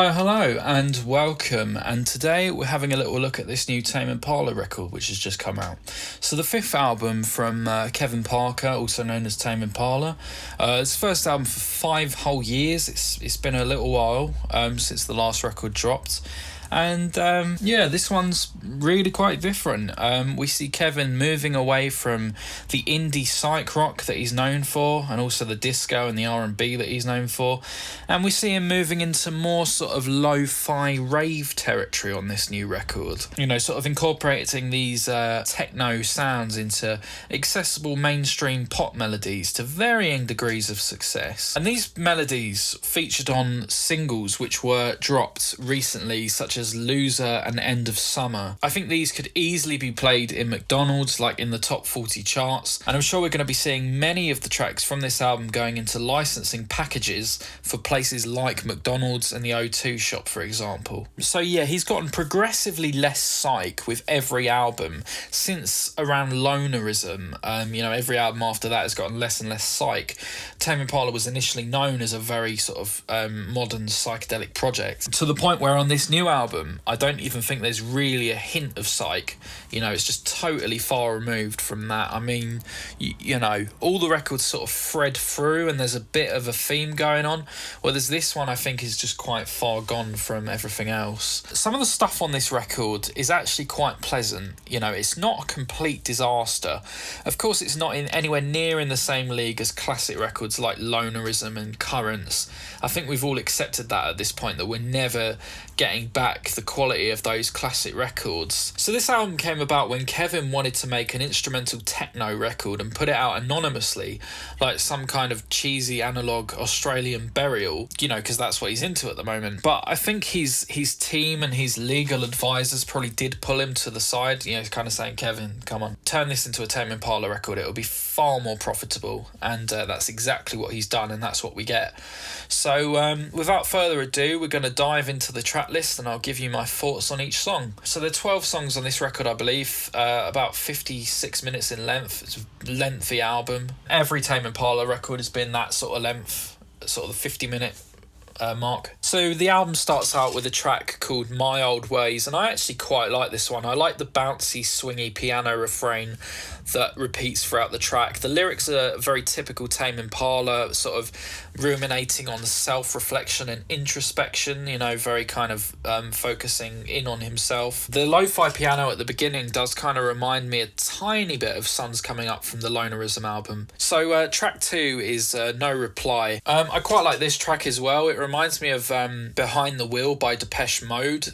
Hello, and welcome. And today we're having a little look at this new Tame Impala record, which has just come out. So the fifth album from Kevin Parker, also known as Tame Impala. It's the first album for 5 whole years. It's been a little while since the last record dropped. And this one's really quite different. We see Kevin moving away from the indie psych rock that he's known for, and also the disco and the R&B that he's known for, and we see him moving into more sort of lo-fi rave territory on this new record. You know, sort of incorporating these techno sounds into accessible mainstream pop melodies to varying degrees of success. And these melodies featured on singles which were dropped recently, such as Loser and End of Summer. I think these could easily be played in McDonald's, like in the top 40 charts, and I'm sure we're going to be seeing many of the tracks from this album going into licensing packages for places like McDonald's and the O2 shop, for example. So yeah, he's gotten progressively less psych with every album since around Lonerism. Every album after that has gotten less and less psych. Tame Impala was initially known as a very sort of modern psychedelic project, to the point where on this new album I don't even think there's really a hint of psych. You know, it's just totally far removed from that. I mean, all the records sort of thread through and there's a bit of a theme going on, whereas this one I think is just quite far gone from everything else. Some of the stuff on this record is actually quite pleasant. You know, it's not a complete disaster. Of course, it's not anywhere near in the same league as classic records like Lonerism and Currents. I think we've all accepted that at this point, that we're never getting back the quality of those classic records. So this album came about when Kevin wanted to make an instrumental techno record and put it out anonymously, like some kind of cheesy analog Australian burial, because that's what he's into at the moment. But I think his team and his legal advisors probably did pull him to the side, kind of saying, Kevin, come on, turn this into a Tame Impala record, it'll be far more profitable. And that's exactly what he's done, and that's what we get. So without further ado, we're going to dive into the track list and I'll give you my thoughts on each song. So there are 12 songs on this record, I believe, about 56 minutes in length. It's a lengthy album. Every Tame Impala record has been that sort of length, sort of the 50-minute mark. So the album starts out with a track called My Old Ways, and I actually quite like this one. I like the bouncy, swingy piano refrain that repeats throughout the track. The lyrics are very typical Tame Impala, sort of ruminating on self-reflection and introspection, very kind of focusing in on himself. The lo-fi piano at the beginning does kind of remind me a tiny bit of Suns Coming Up from the Lonerism album. So track 2 is No Reply. I quite like this track as well. It reminds me of Behind the Wheel by Depeche Mode,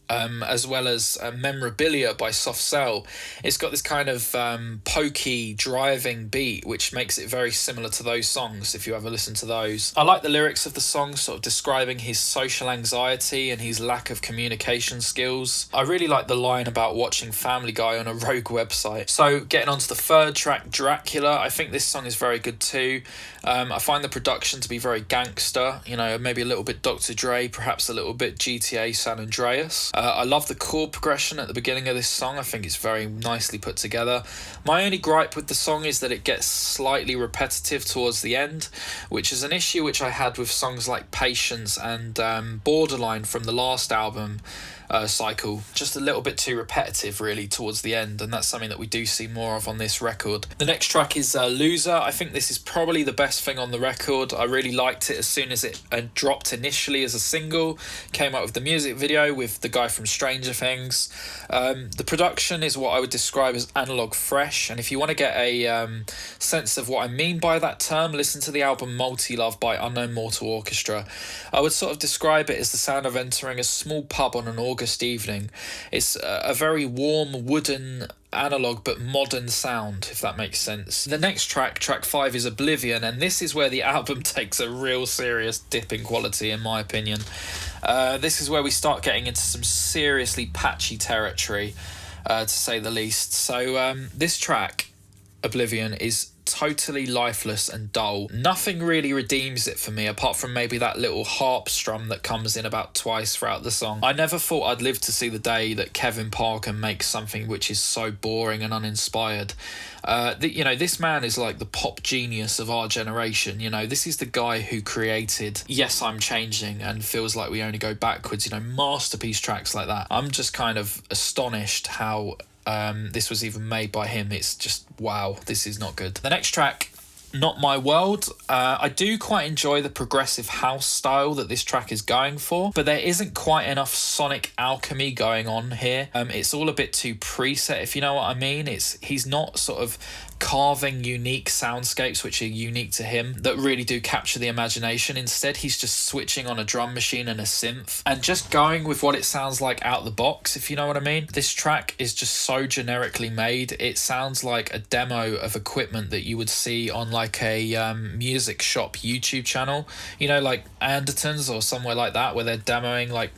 as well as Memorabilia by Soft Cell. It's got this kind of pokey, driving beat, which makes it very similar to those songs, if you ever listen to those. I like the lyrics of the song, sort of describing his social anxiety and his lack of communication skills. I really like the line about watching Family Guy on a rogue website. So getting on to the third track, Dracula, I think this song is very good too. I find the production to be very gangster, maybe a little bit Dr. Dre, perhaps a little bit GTA San Andreas. I love the chord progression at the beginning of this song. I think it's very nicely put together. My only gripe with the song is that it gets slightly repetitive towards the end, which is an issue which I had with songs like Patience and Borderline from the last album cycle. Just a little bit too repetitive really towards the end, and that's something that we do see more of on this record. The next track is Loser. I think this is probably the best thing on the record. I really liked it as soon as it dropped initially as a single. Came out with the music video with the guy from Stranger Things. The production is what I would describe as analog fresh, and if you want to get a sense of what I mean by that term, listen to the album Multi-Love by Unknown Mortal Orchestra. I would sort of describe it as the sound of entering a small pub on an August evening. It's a very warm, wooden, analog but modern sound, if that makes sense. The next track, track 5, is Oblivion, and this is where the album takes a real serious dip in quality, in my opinion. This is where we start getting into some seriously patchy territory, to say the least. So this track, Oblivion, is totally lifeless and dull. Nothing really redeems it for me, apart from maybe that little harp strum that comes in about twice throughout the song. I never thought I'd live to see the day that Kevin Parker makes something which is so boring and uninspired. This man is like the pop genius of our generation. This is the guy who created Yes, I'm Changing and Feels Like We Only Go Backwards, masterpiece tracks like that. I'm just kind of astonished how this was even made by him. It's just, wow, this is not good. The next track, Not My World. I do quite enjoy the progressive house style that this track is going for, but there isn't quite enough sonic alchemy going on here. It's all a bit too preset, if you know what I mean. He's not sort of carving unique soundscapes which are unique to him that really do capture the imagination. Instead, he's just switching on a drum machine and a synth and just going with what it sounds like out the box, if you know what I mean. This track is just so generically made. It sounds like a demo of equipment that you would see on like a music shop YouTube channel, like Anderton's or somewhere like that, where they're demoing like,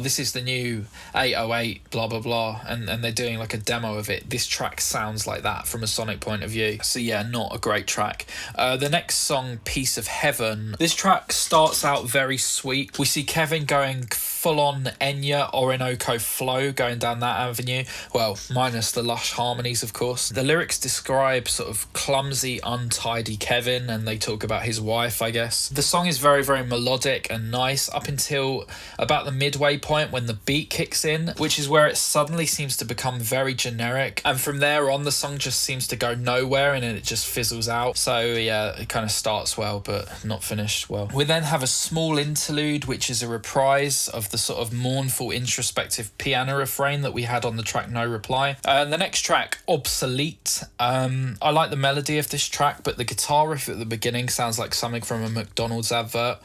this is the new 808 blah blah blah, and they're doing like a demo of it. This track sounds like that from a sonic point of view. So yeah, not a great track. The next song, Piece of Heaven. This track starts out very sweet. We see Kevin going full on Enya Orinoco flow going down that avenue, well, minus the lush harmonies, of course. The lyrics describe sort of clumsy, untidy Kevin, and they talk about his wife, I guess. The song is very, very melodic and nice up until about the midway point when the beat kicks in, which is where it suddenly seems to become very generic, and from there on the song just seems to go nowhere and it just fizzles out. So yeah, it kind of starts well but not finished well. We then have a small interlude which is a reprise of the sort of mournful introspective piano refrain that we had on the track No Reply. The next track, Obsolete. I like the melody of this track, but the guitar riff at the beginning sounds like something from a McDonald's advert.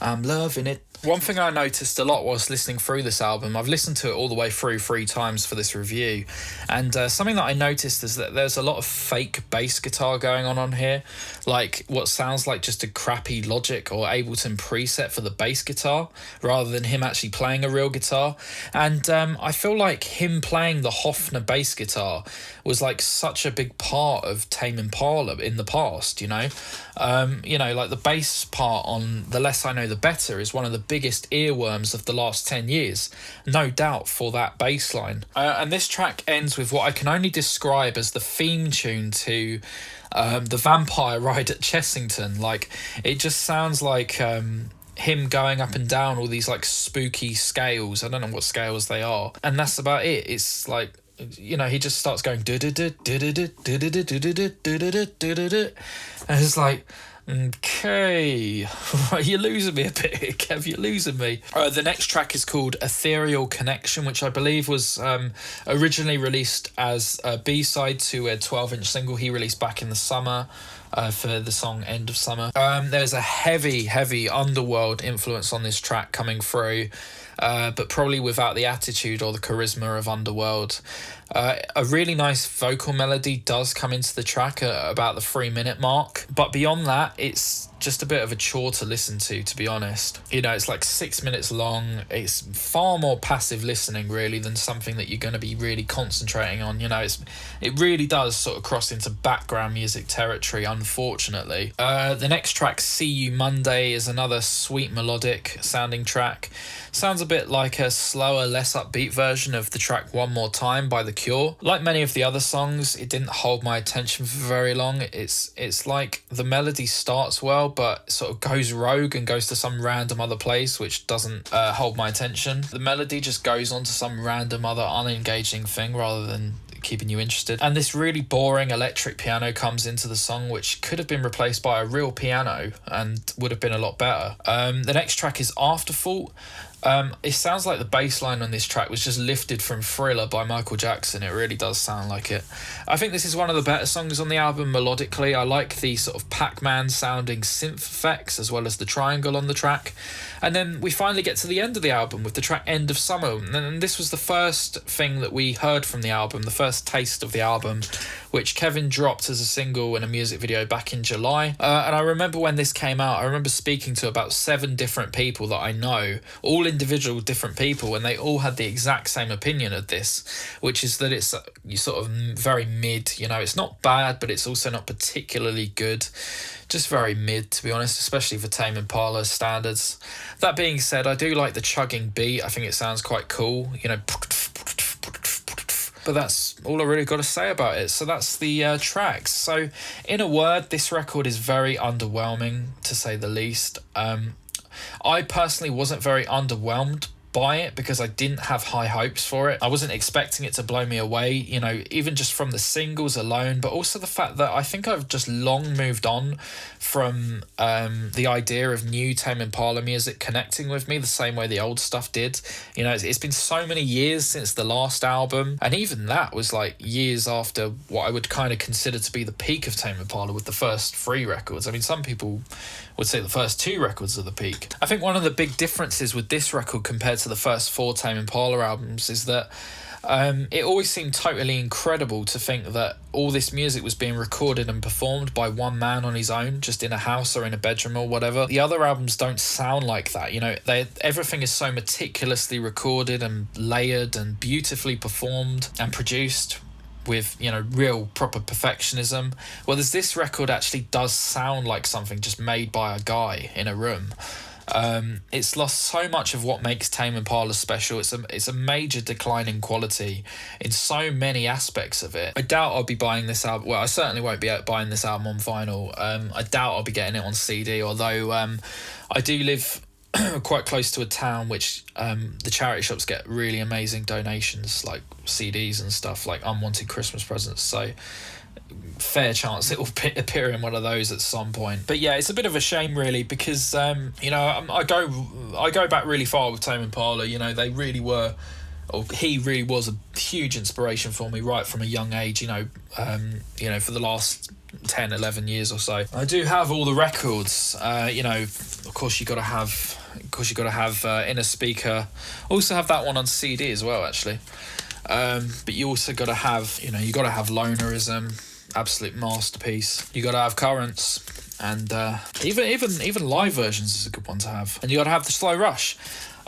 I'm loving it. One thing I noticed a lot whilst listening through this album, I've listened to it all the way through 3 times for this review, and something that I noticed is that there's a lot of fake bass guitar going on here, like what sounds like just a crappy Logic or Ableton preset for the bass guitar, rather than him actually playing a real guitar. And I feel like him playing the Hofner bass guitar was like such a big part of Tame Impala in the past, like the bass part on The Less I Know The Better is one of the biggest earworms of the last 10 years, no doubt, for that bass line. And this track ends with what I can only describe as the theme tune to the Vampire Ride at Chessington. Like, it just sounds like him going up and down all these like spooky scales. I don't know what scales they are, and that's about it. It's like, he just starts going and it's like, okay, you're losing me a bit here, Kev, you're losing me. The next track is called Ethereal Connection, which I believe was originally released as a B-side to a 12-inch single he released back in the summer for the song End of Summer. There's a heavy underworld influence on this track coming through, but probably without the attitude or the charisma of Underworld. A really nice vocal melody does come into the track at about the 3-minute mark, but beyond that, it's just a bit of a chore to listen to be honest. It's like 6 minutes long. It's far more passive listening, really, than something that you're going to be really concentrating on. It really does sort of cross into background music territory, unfortunately. The next track, See You Monday, is another sweet melodic sounding track. Sounds a bit like a slower, less upbeat version of the track One More Time by The Cure. Like many of the other songs, it didn't hold my attention for very long. It's like the melody starts well, but sort of goes rogue and goes to some random other place, which doesn't hold my attention. The melody just goes on to some random other unengaging thing rather than keeping you interested. And this really boring electric piano comes into the song, which could have been replaced by a real piano and would have been a lot better. The next track is Afterthought. It sounds like the bass line on this track was just lifted from Thriller by Michael Jackson. It really does sound like it. I think this is one of the better songs on the album melodically. I like the sort of Pac-Man sounding synth effects as well as the triangle on the track. And then we finally get to the end of the album with the track End of Summer. And this was the first thing that we heard from the album, the first taste of the album, which Kevin dropped as a single and a music video back in July. And I remember when this came out, I remember speaking to about 7 different people that I know, all individual different people, and they all had the exact same opinion of this, which is that it's sort of very mid. You know, it's not bad, but it's also not particularly good. Just very mid, to be honest, especially for Tame Impala standards. That being said, I do like the chugging beat. I think it sounds quite cool, you know. But that's all I really got to say about it. So that's the tracks. So in a word, this record is very underwhelming, to say the least. I personally wasn't very underwhelmed by it because I didn't have high hopes for it. I wasn't expecting it to blow me away, you know, even just from the singles alone, but also the fact that I think I've just long moved on from the idea of new Tame Impala music connecting with me the same way the old stuff did. You know, it's been so many years since the last album, and even that was like years after what I would kind of consider to be the peak of Tame Impala with the first 3 records. I mean, some people would say the first 2 records are the peak. I think one of the big differences with this record compared to the first 4 Tame Impala albums is that it always seemed totally incredible to think that all this music was being recorded and performed by one man on his own, just in a house or in a bedroom or whatever. The other albums don't sound like that, you know. Everything is so meticulously recorded and layered and beautifully performed and produced with, you know, real proper perfectionism. Whereas this record actually does sound like something just made by a guy in a room. It's lost so much of what makes Tame Impala special. It's a major decline in quality in so many aspects of it. I doubt I'll be buying this album. Well, I certainly won't be buying this album on vinyl. I doubt I'll be getting it on CD, although I do live quite close to a town which the charity shops get really amazing donations, like CDs and stuff, like unwanted Christmas presents. So fair chance it will appear in one of those at some point. But yeah, it's a bit of a shame really, because you know, I go back really far with Tame Impala. You know, they really were, or he really was, a huge inspiration for me right from a young age. You know, for the last 10, 11 years or so. I do have all the records. You know, of course you got to have Inner Speaker. Also have that one on CD as well, actually. But you also got to have, you know, you got to have Lonerism, absolute masterpiece. You got to have Currents, and even live versions is a good one to have. And you got to have the Slow Rush.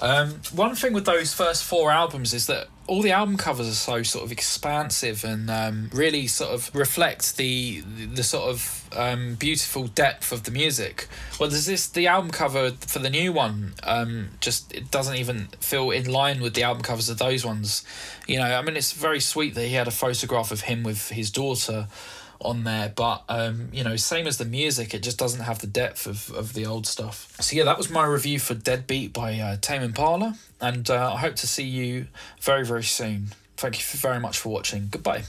One thing with those first 4 albums is that all the album covers are so sort of expansive and really sort of reflect the sort of beautiful depth of the music. Well, the album cover for the new one, it doesn't even feel in line with the album covers of those ones. You know, I mean, it's very sweet that he had a photograph of him with his daughter on there, but you know, same as the music, it just doesn't have the depth of the old stuff. So yeah, that was my review for Deadbeat by Tame Impala, and I hope to see you very, very soon. Thank you very much for watching. Goodbye.